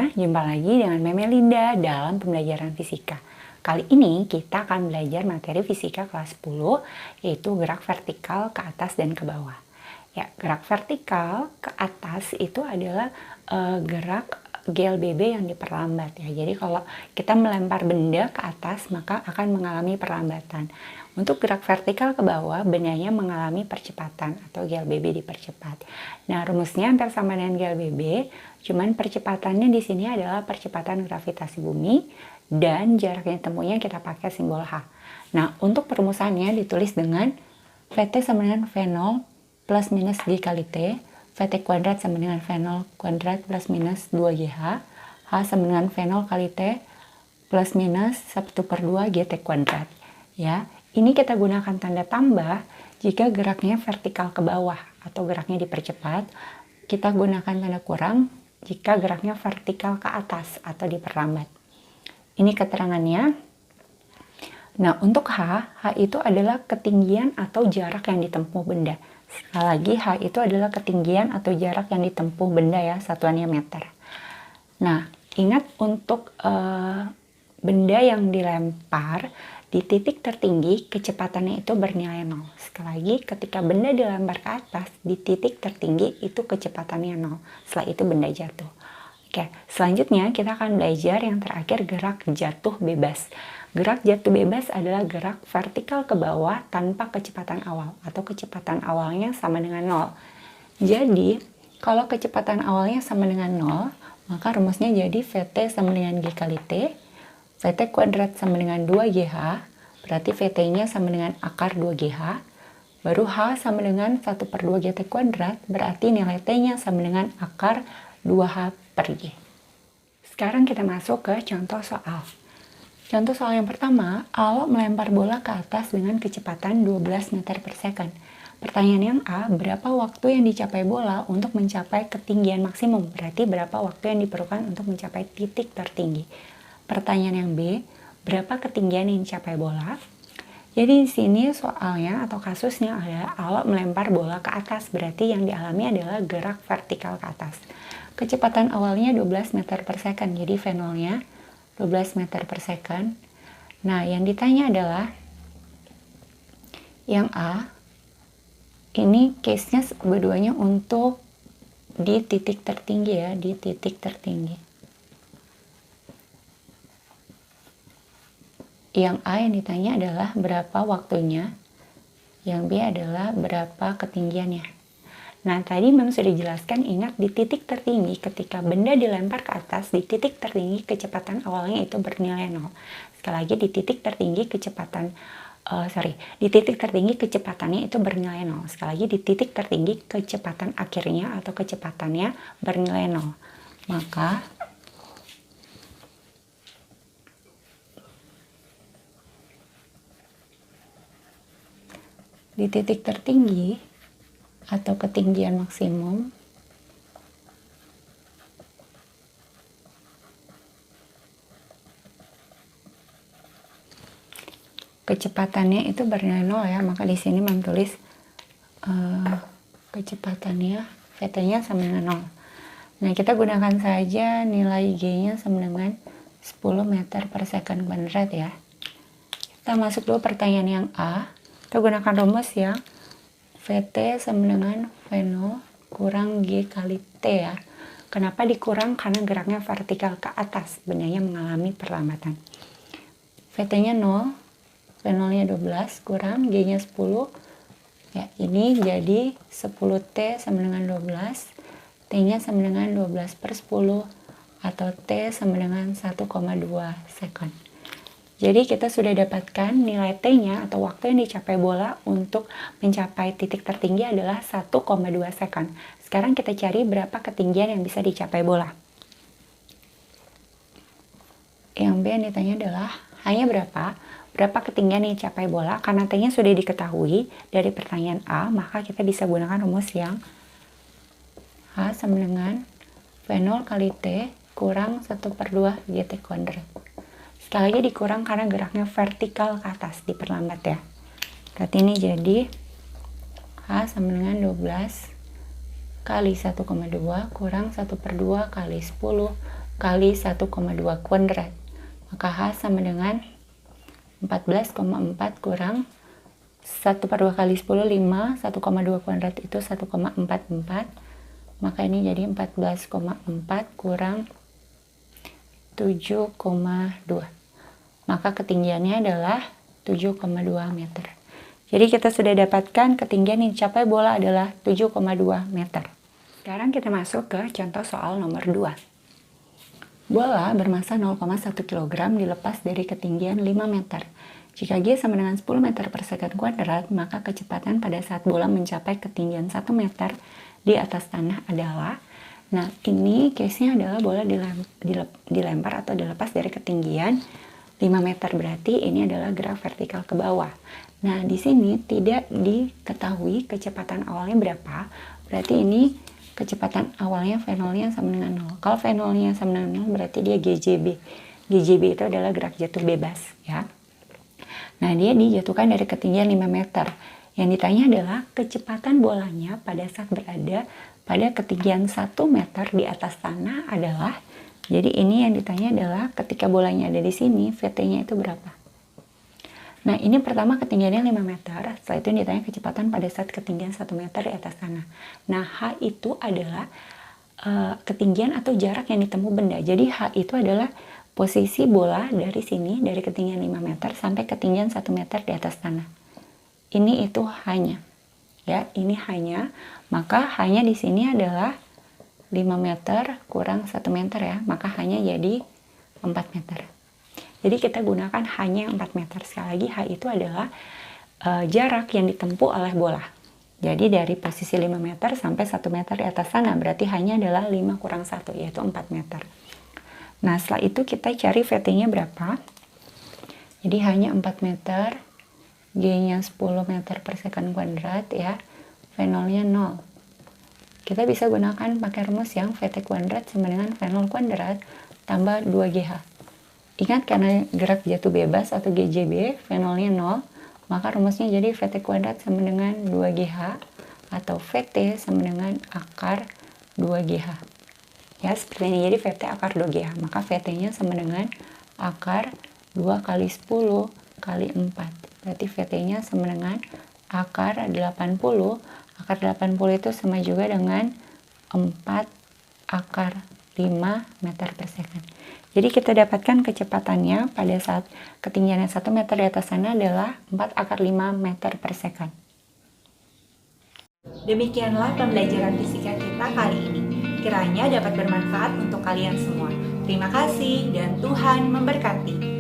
semuanya, jumpa lagi dengan Meme Linda dalam pembelajaran fisika. Kali ini kita akan belajar materi fisika kelas 10, yaitu gerak vertikal ke atas dan ke bawah. Ya, gerak vertikal ke atas itu adalah gerak GLBB yang diperlambat ya. Jadi kalau kita melempar benda ke atas maka akan mengalami perlambatan. Untuk gerak vertikal ke bawah, bendanya mengalami percepatan atau GLBB dipercepat. Nah, rumusnya hampir sama dengan GLBB, cuman percepatannya di sini adalah percepatan gravitasi bumi dan jarak yang temunya kita pakai simbol H. Nah, untuk perumusannya ditulis dengan VT sama dengan V0 plus minus G kali T, VT kuadrat sama dengan V0 kuadrat plus minus 2GH, H sama dengan V0 kali T plus minus 1/2 GT kuadrat. Ya, ini kita gunakan tanda tambah jika geraknya vertikal ke bawah atau geraknya dipercepat. Kita gunakan tanda kurang jika geraknya vertikal ke atas atau diperlambat. Ini keterangannya. Nah, untuk H itu adalah ketinggian atau jarak yang ditempuh benda. Sekali lagi, H itu adalah ketinggian atau jarak yang ditempuh benda ya, satuannya meter. Nah, ingat untuk benda yang dilempar di titik tertinggi, kecepatannya itu bernilai 0. Sekali lagi, ketika benda dilempar ke atas, di titik tertinggi itu kecepatannya 0. Setelah itu benda jatuh. Oke, selanjutnya kita akan belajar yang terakhir, gerak jatuh bebas. Gerak jatuh bebas adalah gerak vertikal ke bawah tanpa kecepatan awal atau kecepatan awalnya sama dengan 0. Jadi, kalau kecepatan awalnya sama dengan 0, maka rumusnya jadi VT sama dengan G kali T, VT kuadrat sama dengan 2GH, berarti VT-nya sama dengan akar 2GH, baru H sama dengan 1/2 GT kuadrat, berarti nilai T-nya sama dengan akar 2H per G. Sekarang kita masuk ke contoh soal. Contoh soal yang pertama, Alok melempar bola ke atas dengan kecepatan 12 meter per second. Pertanyaan yang A, berapa waktu yang dicapai bola untuk mencapai ketinggian maksimum? Berarti berapa waktu yang diperlukan untuk mencapai titik tertinggi? Pertanyaan yang B, berapa ketinggian yang dicapai bola? Jadi di sini soalnya atau kasusnya adalah Alok melempar bola ke atas, berarti yang dialami adalah gerak vertikal ke atas. Kecepatan awalnya 12 meter per second, jadi V0-nya 12 meter per second. Nah, yang ditanya adalah yang A, ini case-nya keduanya untuk di titik tertinggi ya, di titik tertinggi. Yang A yang ditanya adalah berapa waktunya, yang B adalah berapa ketinggiannya. Nah, tadi memang sudah dijelaskan, ingat di titik tertinggi ketika benda dilempar ke atas, di titik tertinggi kecepatan awalnya itu bernilai 0. Sekali lagi, di titik tertinggi di titik tertinggi kecepatannya itu bernilai 0. Sekali lagi, di titik tertinggi kecepatan akhirnya atau kecepatannya bernilai 0. Maka di titik tertinggi atau ketinggian maksimum kecepatannya itu bernilai 0 ya, maka di sini menulis kecepatannya VT-nya sama dengan 0. Nah, kita gunakan saja nilai G-nya sama dengan 10 meter per second kuadrat ya. Kita masuk dulu pertanyaan yang A. Kita gunakan rumus yang VT sama dengan V0 kurang G kali T ya. Kenapa dikurang? Karena geraknya vertikal ke atas, bendanya mengalami perlambatan. VT-nya 0, V0-nya 12 kurang G-nya 10. Ya, ini jadi 10T sama dengan 12. T-nya sama dengan 12 per 10 atau T sama dengan 1,2 second. Jadi kita sudah dapatkan nilai T-nya atau waktu yang dicapai bola untuk mencapai titik tertinggi adalah 1,2 second. Sekarang kita cari berapa ketinggian yang bisa dicapai bola. Yang B yang ditanya adalah hanya berapa ketinggian yang dicapai bola. Karena T-nya sudah diketahui dari pertanyaan A, maka kita bisa gunakan rumus yang H sama dengan V0 kali T kurang 1/2 GT kuadrat. Sekali lagi dikurang karena geraknya vertikal ke atas, diperlambat ya. Berarti ini jadi H sama dengan 12 kali 1,2 kurang 1/2 kali 10 kali 1,2 kuadrat. Maka H sama dengan 14,4 kurang 1/2 kali 10, 5, 1,2 kuadrat itu 1,44. Maka ini jadi 14,4 kurang 7,2. Maka ketinggiannya adalah 7,2 meter. Jadi kita sudah dapatkan ketinggian yang dicapai bola adalah 7,2 meter. Sekarang kita masuk ke contoh soal nomor 2. Bola bermassa 0,1 kg dilepas dari ketinggian 5 meter. Jika G sama dengan 10 meter per second kuadrat, maka kecepatan pada saat bola mencapai ketinggian 1 meter di atas tanah adalah. Nah, ini case-nya adalah bola dilempar atau dilepas dari ketinggian 5 meter, berarti ini adalah gerak vertikal ke bawah. Nah, di sini tidak diketahui kecepatan awalnya berapa, berarti ini kecepatan awalnya V0-nya sama dengan 0. Kalau V0-nya sama dengan 0 berarti dia GJB. GJB itu adalah gerak jatuh bebas, ya. Nah, dia dijatuhkan dari ketinggian 5 meter. Yang ditanya adalah kecepatan bolanya pada saat berada pada ketinggian 1 meter di atas tanah adalah. Jadi ini yang ditanya adalah ketika bolanya ada di sini, VT-nya itu berapa? Nah, ini pertama ketinggiannya 5 meter, setelah itu ditanya kecepatan pada saat ketinggian 1 meter di atas tanah. Nah, H itu adalah ketinggian atau jarak yang ditempuh benda. Jadi H itu adalah posisi bola dari sini, dari ketinggian 5 meter sampai ketinggian 1 meter di atas tanah. Ini itu H-nya. Ya, ini H-nya. Maka H-nya di sini adalah 5 meter kurang 1 meter ya. Maka H-nya jadi 4 meter. Jadi kita gunakan hanya 4 meter. Sekali lagi H itu adalah jarak yang ditempuh oleh bola. Jadi dari posisi 5 meter sampai 1 meter di atas sana. Berarti hanya adalah 5 kurang 1 yaitu 4 meter. Nah, setelah itu kita cari VT-nya berapa. Jadi hanya 4 meter. G-nya 10 meter per second kuadrat ya. V0-nya 0. Kita bisa gunakan pakai rumus yang VT kuadrat sama dengan V0 kuadrat tambah 2GH. Ingat karena gerak jatuh bebas atau GJB, V0-nya 0, maka rumusnya jadi VT kuadrat sama dengan 2GH atau VT sama dengan akar 2GH. Ya, seperti ini, jadi VT akar 2GH, maka VT-nya sama dengan akar 2 kali 10 kali 4. Berarti VT-nya sama dengan akar 80. Akar 80 itu sama juga dengan 4 akar 5 meter per second. Jadi kita dapatkan kecepatannya pada saat ketinggiannya 1 meter di atas sana adalah 4 akar 5 meter per second. Demikianlah pembelajaran fisika kita kali ini. Kiranya dapat bermanfaat untuk kalian semua. Terima kasih dan Tuhan memberkati.